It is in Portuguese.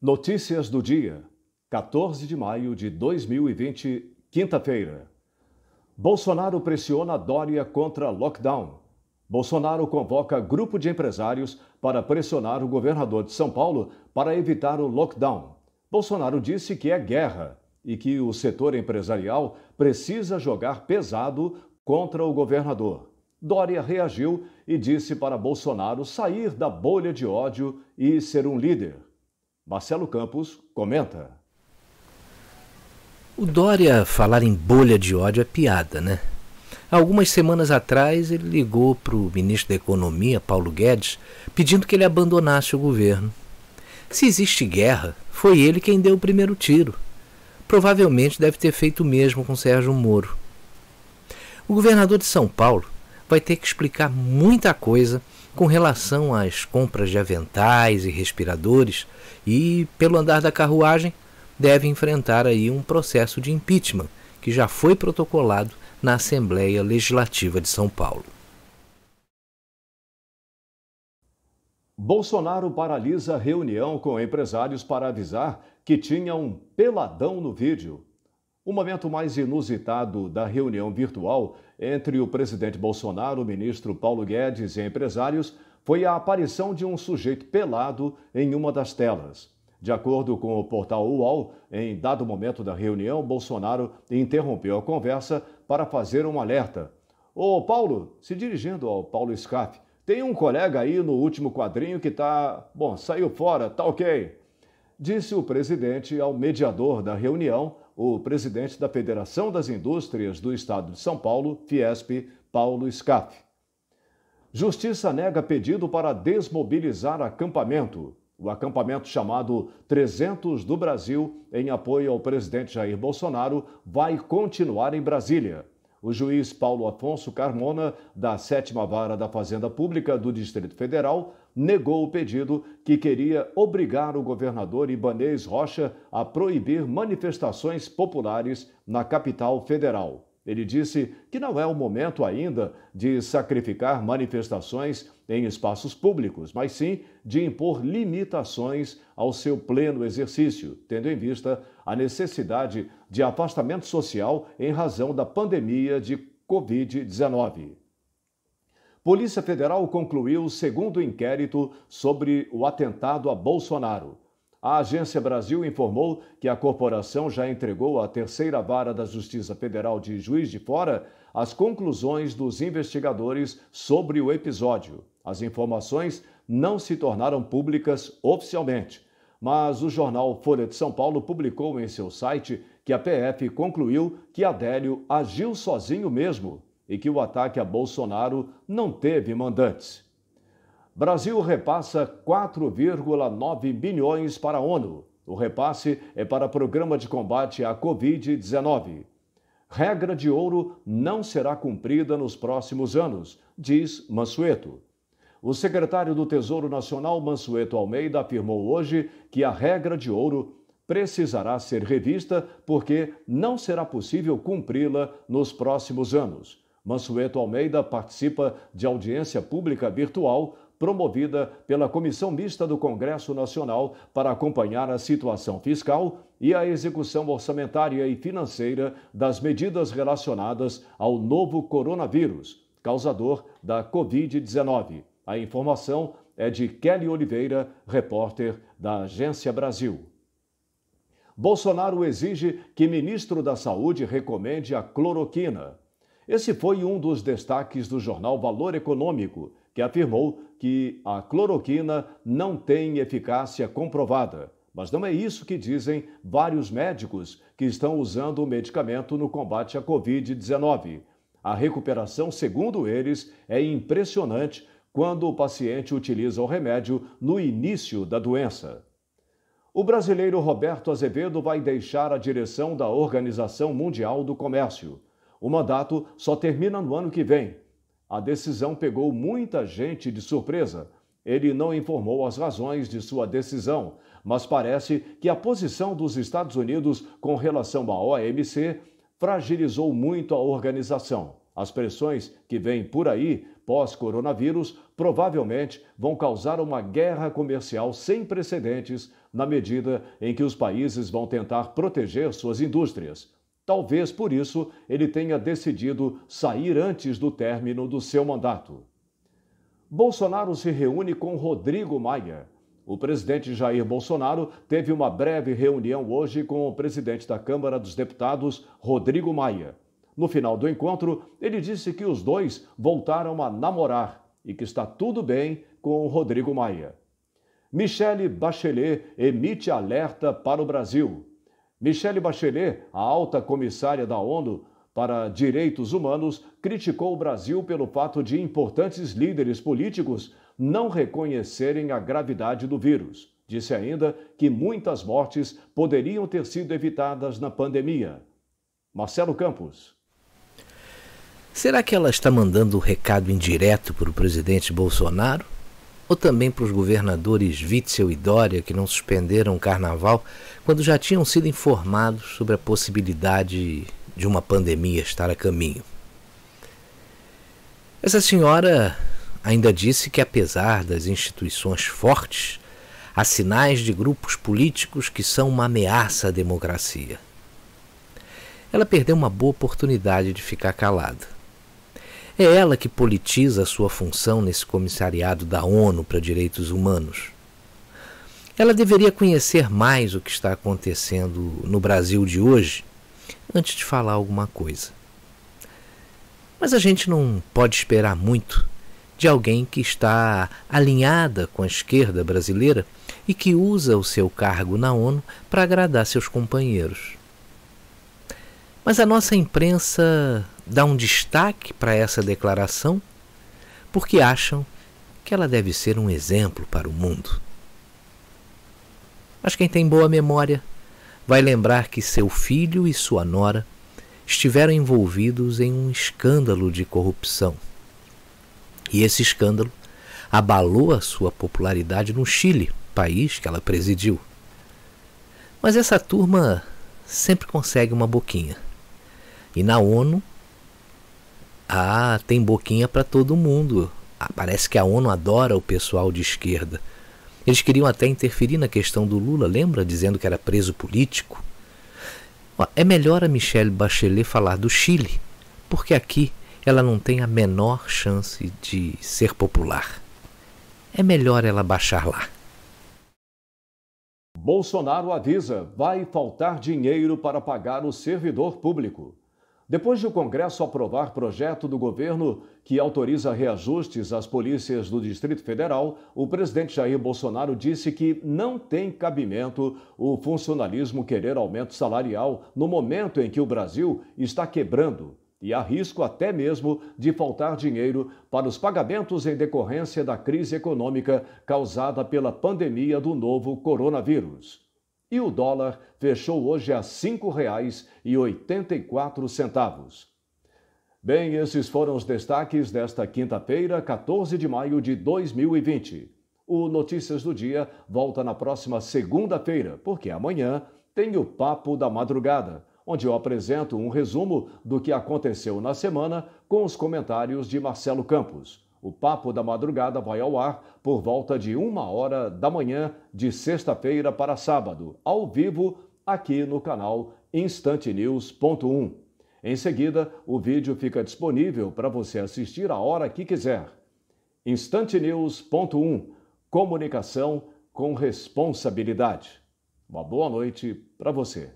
Notícias do dia, 14 de maio de 2020, quinta-feira. Bolsonaro pressiona Dória contra lockdown. Bolsonaro convoca grupo de empresários para pressionar o governador de São Paulo para evitar o lockdown. Bolsonaro disse que é guerra e que o setor empresarial precisa jogar pesado contra o governador. Dória reagiu e disse para Bolsonaro sair da bolha de ódio e ser um líder. Marcelo Campos comenta. O Dória falar em bolha de ódio é piada, né? Algumas semanas atrás ele ligou para o ministro da Economia, Paulo Guedes, pedindo que ele abandonasse o governo. Se existe guerra, foi ele quem deu o primeiro tiro. Provavelmente deve ter feito o mesmo com Sérgio Moro. O governador de São Paulo vai ter que explicar muita coisa com relação às compras de aventais e respiradores e, pelo andar da carruagem, deve enfrentar aí um processo de impeachment que já foi protocolado na Assembleia Legislativa de São Paulo. Bolsonaro paralisa reunião com empresários para avisar que tinha um peladão no vídeo. O momento mais inusitado da reunião virtual entre o presidente Bolsonaro, o ministro Paulo Guedes e empresários foi a aparição de um sujeito pelado em uma das telas. De acordo com o portal UOL, em dado momento da reunião, Bolsonaro interrompeu a conversa para fazer um alerta. Ô Paulo, se dirigindo ao Paulo Scaff, tem um colega aí no último quadrinho que saiu fora, tá ok. Disse o presidente ao mediador da reunião, o presidente da Federação das Indústrias do Estado de São Paulo, Fiesp, Paulo Scaff. Justiça nega pedido para desmobilizar acampamento. O acampamento chamado 300 do Brasil, em apoio ao presidente Jair Bolsonaro, vai continuar em Brasília. O juiz Paulo Afonso Carmona, da 7ª Vara da Fazenda Pública do Distrito Federal, negou o pedido que queria obrigar o governador Ibanez Rocha a proibir manifestações populares na capital federal. Ele disse que não é o momento ainda de sacrificar manifestações em espaços públicos, mas sim de impor limitações ao seu pleno exercício, tendo em vista a necessidade de afastamento social em razão da pandemia de Covid-19. Polícia Federal concluiu o segundo inquérito sobre o atentado a Bolsonaro. A Agência Brasil informou que a corporação já entregou à 3ª Vara da Justiça Federal de Juiz de Fora as conclusões dos investigadores sobre o episódio. As informações não se tornaram públicas oficialmente, mas o jornal Folha de São Paulo publicou em seu site que a PF concluiu que Adélio agiu sozinho mesmo e que o ataque a Bolsonaro não teve mandantes. Brasil repassa 4,9 bilhões para a ONU. O repasse é para Programa de Combate à Covid-19. Regra de ouro não será cumprida nos próximos anos, diz Mansueto. O secretário do Tesouro Nacional, Mansueto Almeida, afirmou hoje que a regra de ouro precisará ser revista porque não será possível cumpri-la nos próximos anos. Mansueto Almeida participa de audiência pública virtual promovida pela Comissão Mista do Congresso Nacional para acompanhar a situação fiscal e a execução orçamentária e financeira das medidas relacionadas ao novo coronavírus, causador da Covid-19. A informação é de Kelly Oliveira, repórter da Agência Brasil. Bolsonaro exige que ministro da Saúde recomende a cloroquina. Esse foi um dos destaques do jornal Valor Econômico, que afirmou que a cloroquina não tem eficácia comprovada. Mas não é isso que dizem vários médicos que estão usando o medicamento no combate à Covid-19. A recuperação, segundo eles, é impressionante quando o paciente utiliza o remédio no início da doença. O brasileiro Roberto Azevedo vai deixar a direção da Organização Mundial do Comércio. O mandato só termina no ano que vem. A decisão pegou muita gente de surpresa. Ele não informou as razões de sua decisão, mas parece que a posição dos Estados Unidos com relação à OMC fragilizou muito a organização. As pressões que vêm por aí, pós-coronavírus, provavelmente vão causar uma guerra comercial sem precedentes na medida em que os países vão tentar proteger suas indústrias. Talvez por isso ele tenha decidido sair antes do término do seu mandato. Bolsonaro se reúne com Rodrigo Maia. O presidente Jair Bolsonaro teve uma breve reunião hoje com o presidente da Câmara dos Deputados, Rodrigo Maia. No final do encontro, ele disse que os dois voltaram a namorar e que está tudo bem com o Rodrigo Maia. Michelle Bachelet emite alerta para o Brasil. Michelle Bachelet, a alta comissária da ONU para Direitos Humanos, criticou o Brasil pelo fato de importantes líderes políticos não reconhecerem a gravidade do vírus. Disse ainda que muitas mortes poderiam ter sido evitadas na pandemia. Marcelo Campos. Será que ela está mandando um recado indireto para o presidente Bolsonaro? Ou também para os governadores Witzel e Dória, que não suspenderam o carnaval, quando já tinham sido informados sobre a possibilidade de uma pandemia estar a caminho? Essa senhora ainda disse que, apesar das instituições fortes, há sinais de grupos políticos que são uma ameaça à democracia. Ela perdeu uma boa oportunidade de ficar calada. É ela que politiza a sua função nesse comissariado da ONU para Direitos Humanos. Ela deveria conhecer mais o que está acontecendo no Brasil de hoje antes de falar alguma coisa. Mas a gente não pode esperar muito de alguém que está alinhada com a esquerda brasileira e que usa o seu cargo na ONU para agradar seus companheiros. Mas a nossa imprensa dá um destaque para essa declaração porque acham que ela deve ser um exemplo para o mundo. Mas quem tem boa memória vai lembrar que seu filho e sua nora estiveram envolvidos em um escândalo de corrupção. E esse escândalo abalou a sua popularidade no Chile, país que ela presidiu. Mas essa turma sempre consegue uma boquinha. E na ONU, tem boquinha para todo mundo. Parece que a ONU adora o pessoal de esquerda. Eles queriam até interferir na questão do Lula, lembra? Dizendo que era preso político. É melhor a Michelle Bachelet falar do Chile, porque aqui ela não tem a menor chance de ser popular. É melhor ela baixar lá. Bolsonaro avisa: vai faltar dinheiro para pagar o servidor público. Depois de o Congresso aprovar projeto do governo que autoriza reajustes às polícias do Distrito Federal, o presidente Jair Bolsonaro disse que não tem cabimento o funcionalismo querer aumento salarial no momento em que o Brasil está quebrando e há risco até mesmo de faltar dinheiro para os pagamentos em decorrência da crise econômica causada pela pandemia do novo coronavírus. E o dólar fechou hoje a R$ 5,84. Bem, esses foram os destaques desta quinta-feira, 14 de maio de 2020. O Notícias do Dia volta na próxima segunda-feira, porque amanhã tem o Papo da Madrugada, onde eu apresento um resumo do que aconteceu na semana com os comentários de Marcelo Campos. O Papo da Madrugada vai ao ar por volta de 1h da manhã de sexta-feira para sábado, ao vivo, aqui no canal Instantenews.1. Em seguida, o vídeo fica disponível para você assistir a hora que quiser. Instantenews.1. Comunicação com responsabilidade. Uma boa noite para você.